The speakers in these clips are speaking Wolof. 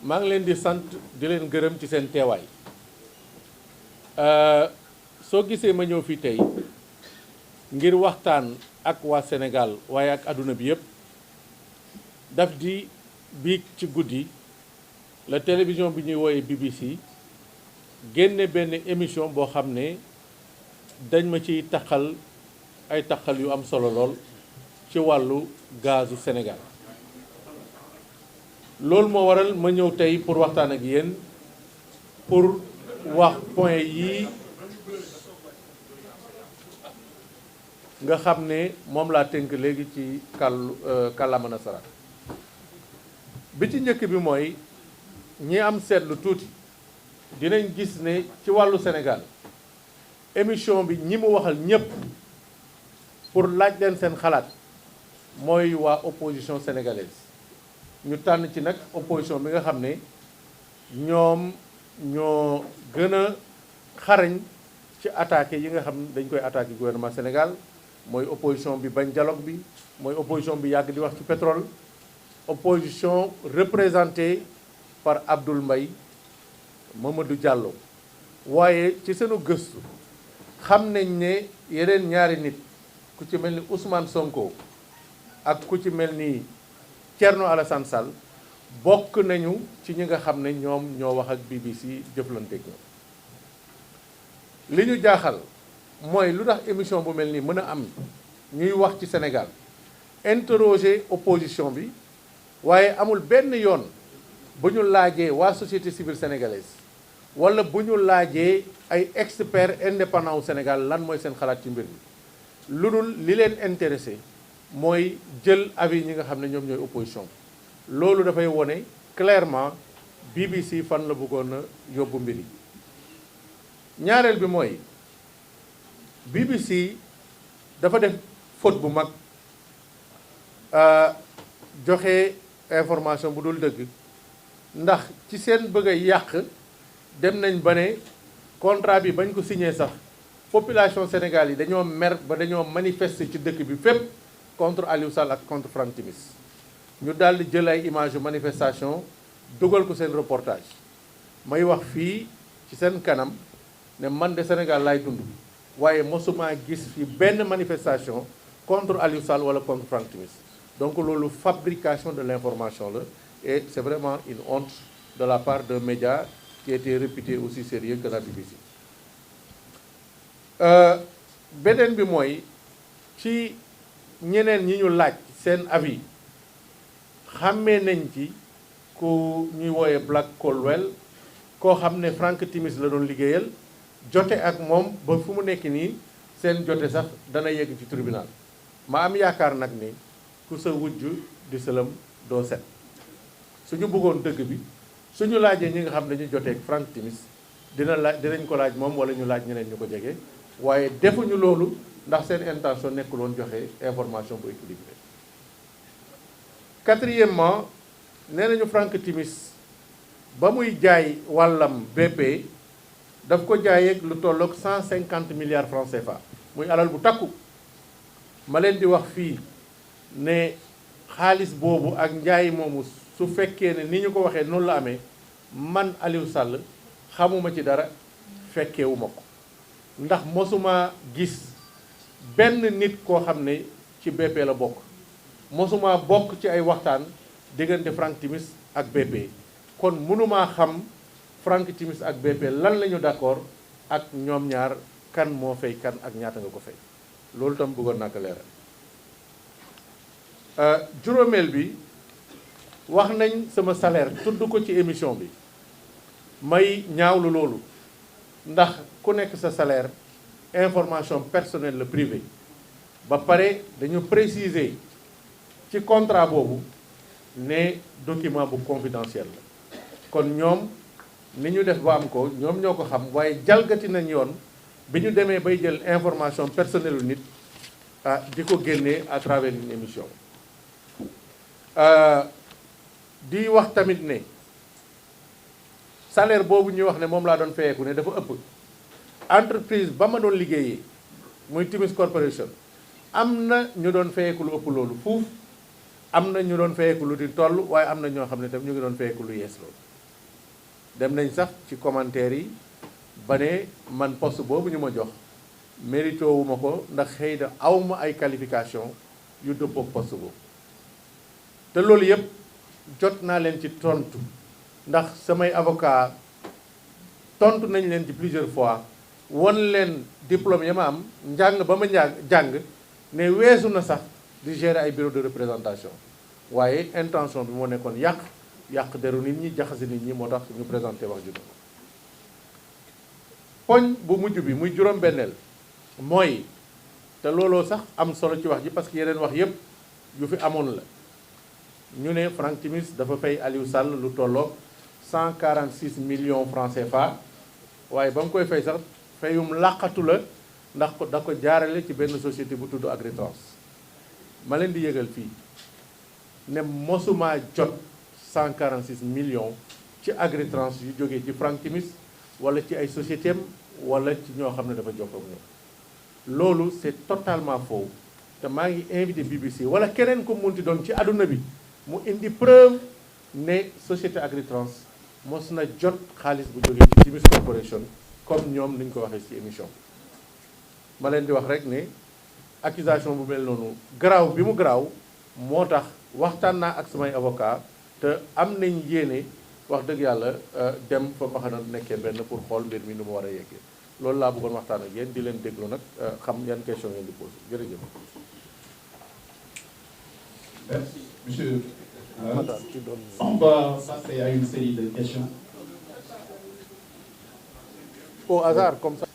maa ngi leen di sant di leen gërëm ci seen teewaay soo gisee ma ñëw fii tey ngir waxtaan ak waa Sénégal waaye ak àdduna bi yëpp daf di biig ci guddi la télévision bi ñuy wooyee BBC génne benn émission boo xam ne dañ ma ciy taxal ay taxal yu am solo lool ci wàllu gazu Sénégal loolu moo waral ma ñëw tey pour waxtaan ak yéen pour wax point yi nga xam ne moom laa tënk léegi ci kàllaama nasaraan bi ci njëkk bi mooy ñi am seetlu tuuti dinañ gis ne ci wàllu Sénégal émission bi ñi mu waxal ñépp pour laaj leen seen xalaat mooy waa opposition sénégalaise ñu tànn ci nag opposition bi nga xam ne ñoom ñoo gën a xarañ ci attaqué yi nga xam ne dañ koy attaqué gouvernement Sénégal mooy opposition bi bañ dialogue bi mooy opposition bi yàgg di wax ci pétrole opposition représentée par Abdoul Mbaye Mamadou Diallo waaye ci seenu gëstu xam nañ ne yeneen ñaari nit ku ci mel ni Ousmane Sonko ak ku ci mel ni Thierno Alassane Sall bokk nañu ci ñi nga xam ne ñoom ñoo wax ak BBC jëflanteeg ñoom li ñu jaaxal mooy lu tax émission bu mel nii mën a am ñuy wax ci Sénégal interroger opposition bi waaye amul benn yoon bu ñu laajee waa société civile sénégalaise wala bu ñu laajee ay experts indépendants wu Sénégal lan mooy seen xalaat ci mbir mi lu dul li leen intéressé mooy jël avis ñi nga xam ne ñoom ñooy opposition bi loolu dafay wone clairement BBC fan la bëggoon a yóbbu mbir yi ñaareel bi mooy BBC dafa def faute bu mag joxe information bu dul dëgg ndax ci seen bëgg a yàq dem nañ ba ne contrat bi bañ ko signé sax population Sénégal yi dañoo mer ba dañoo manifester ci dëkk bi fépp contre Aliou Sall ak contre Franck Timis ñu daal di jël ay image manifestation dugal ko seen reportage may wax fii ci seen kanam ne man de Sénégal laay dund waaye mosuma gis fi benn manifestation contre Aliou Sall wala contre Franck Timis donc loolu fabrication de l'information la et c'est vraiment une honte de la part d'un média qui était réputé aussi sérieux que la BBC beneen bi mooy ci ñeneen ñi ñu laaj seen avis xàmmee nañ ci ku ñuy wooye Black Colwell koo xam ne Franck Timis la doon liggéeyal jote ak moom ba fu mu nekk nii seen jote sax dana yegg ci tribunal ma am yaakaar nag ni ku sa wujj di sëlëm doo set suñu bëggoon dëgg bi suñu laajee ñi nga xam ne ñu joteeg Franck Timis dinañ ko laaj moom wala ñu laaj ñeneen ñu ko jege waaye defuñu loolu ndax seen intention nekkul woon joxe information bu équilibrée. Quatrièmement nee nañu Franck Timis ba muy jaay wàllam BP daf ko jaayeeg lu tolloog 150 milliards francs CFA muy alal bu takku ma leen di wax fii ne xaalis boobu ak njaay moomu su fekkee ne ni ñu ko waxee noonu la amee man Aliou Sall xamuma ci dara fekkewuma ko ndax mosuma gis benn nit koo xam ne ci BP la bokk mosuma bokk ci ay waxtaan diggante Franck Timis ak BP kon mënumaa xam Franck Timis ak BP lan la ñu d'accord ak ñoom ñaar kan moo fay kan ak ñaata nga ko fay loolu tam bëggoon naa ko leeral juróomeel bi wax nañ sama salaire tudd ko ci émission bi may ñaawlu loolu ndax ku nekk sa salaire information personnelle la privée ba pare dañu préciser ci contrat boobu ne document bu confidentiel la kon ñoom ni ñu def ba am ko ñoom ñoo ko xam waaye jalgati nañ yoon bi ñu demee bay jël information personnelle u nit di ko génnee à travers une émission di wax tamit ne salaire boobu ñuy wax ne moom laa doon fayeeku ne dafa ëpp entreprise ba ma doon liggéeyee muy Timis Corporation am na ñu doon fayeeku lu ëpp loolu fuuf am na ñu doon fayeeku lu di toll waaye am na ñoo xam ne tam ñu ngi doon fayeeku lu yees loolu dem nañ sax ci commentaire yi ba ne man poste boobu ñu ma jox mérito wu ma ko ndax xëy na awma ay qualification yu dëppook poste boobu te loolu yëpp jot naa leen ci tontu ndax samay avocat tontu nañ leen ci plusieurs fois won leen diplôme ya ma am njàng ba ma jàng ne weesu na sax di gérer ay bureau de représentation waaye intention bi moo nekkoon yàq deru nit ñi jaxase nit ñi moo tax ñu présenté wax ju poñ bu mujj bi muy juróom-benneel mooy te looloo sax am solo ci wax ji parce que yeneen wax yépp yu fi amoon la ñu ne Franck Timis dafa fay Aliou Sall lu tolloog 146 millions francs CFA waaye ba mu koy fay sax fayum làqatu la ndax da ko jaarale ci benn société bu tudd Agritrans ma leen di yëgal fii ne mosuma jot 146 millions ci Agritrans yu jógee ci Franck Timis wala ci ay société am wala ci ñoo xam ne dafa jokkoo ak ñoom loolu c'est totalement faux te maa ngi invité BBC wala keneen ko munti doon ci àdduna bi mu indi preuve ne société Agritrans mos na jot xaalis bu jógee ci Timis Corporation comme ñoom ni ñu ko waxee ci émission ma leen di wax rek ne accusation bu mel noonu garaaw bi mu garaaw moo tax waxtaan naa ak samay avocat te am nañ yéene wax dëgg yàlla dem fa mbaxana nekkee benn pour xool mbir mi nu mu war a yeggee loolu laa bëggoon waxtaan ak yéen di leen déglu nag xam yan question ngeen di posé jërëjëf. Merci, monsieur. On va passer à une série de questions. Au hasard, comme ça,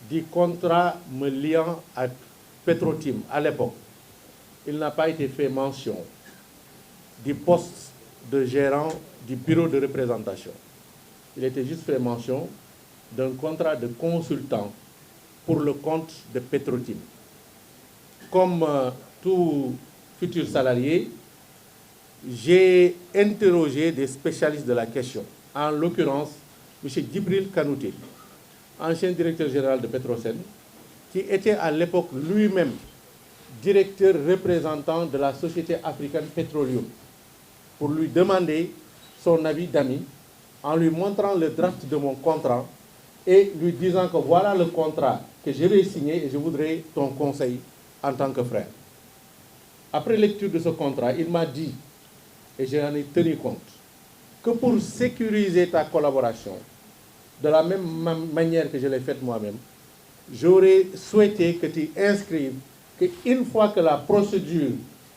du contrat me liant à Petrotim à l'époque, il n'a pas été fait mention du poste de gérant du bureau de représentation. Il était juste fait mention d'un contrat de consultant pour le compte de Petrotim. Comme tout futur salarié, j'ai interrogé des spécialistes de la question, en l'occurrence M. Djibril Kanouté, ancien directeur général de Petrosen, qui était à l'époque lui-même directeur représentant de la société africaine Petroleum, pour lui demander son avis d'amis, en lui montrant le draft de mon contrat et lui disant que voilà le contrat que je vais signer et je voudrais ton conseil en tant que frère. Après lecture de ce contrat, il m'a dit, et j'en ai tenu compte, que pour sécuriser ta collaboration, de la même manière que je l'ai faite moi-même, j'aurais souhaité que tu inscrives qu'une fois que la procédure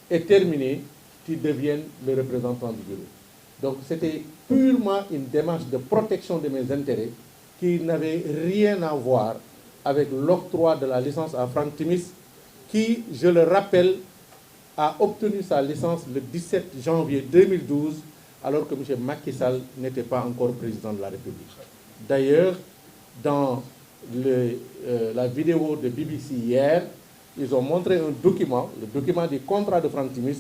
est terminée, tu deviennes le représentant du bureau. Donc c'était purement une démarche de protection de mes intérêts qui n'avait rien à voir avec l'octroi de la licence à Franck Timis, qui, je le rappelle, a obtenu sa licence le 17 janvier 2012, alors que M. Macky Sall n'était pas encore président de la République. D'ailleurs, dans la vidéo de BBC hier, ils ont montré un document, le document du contrat de Franck Timis,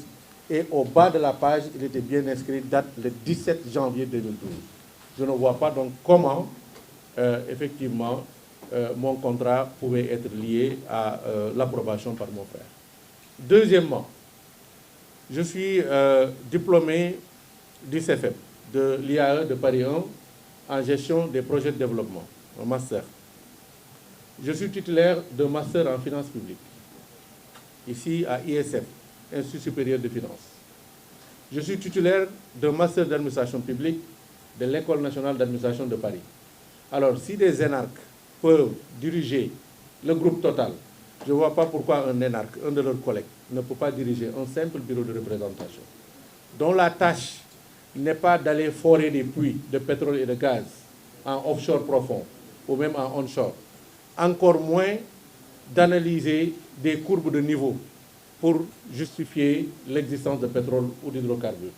et au bas de la page, il était bien inscrit, date le 17 janvier 2012. Je ne vois pas donc comment, effectivement, mon contrat pouvait être lié à l'approbation par mon frère. Deuxièmement, je suis diplômé du CFEP, de l'IAE de Paris 1, en gestion des projets de développement, un master. Je suis titulaire d'un master en finances publiques, ici à ISF, Institut supérieur de finances. Je suis titulaire d'un master d'administration publique de l'École nationale d'administration de Paris. Alors, si des énarques peuvent diriger le groupe Total, je ne vois pas pourquoi un énarque, un de leurs collègues, ne peut pas diriger un simple bureau de représentation, dont la tâche n'est pas d'aller forer des puits de pétrole et de gaz en offshore profond ou même en onshore, encore moins d'analyser des courbes de niveau pour justifier l'existence de pétrole ou d'hydrocarbures.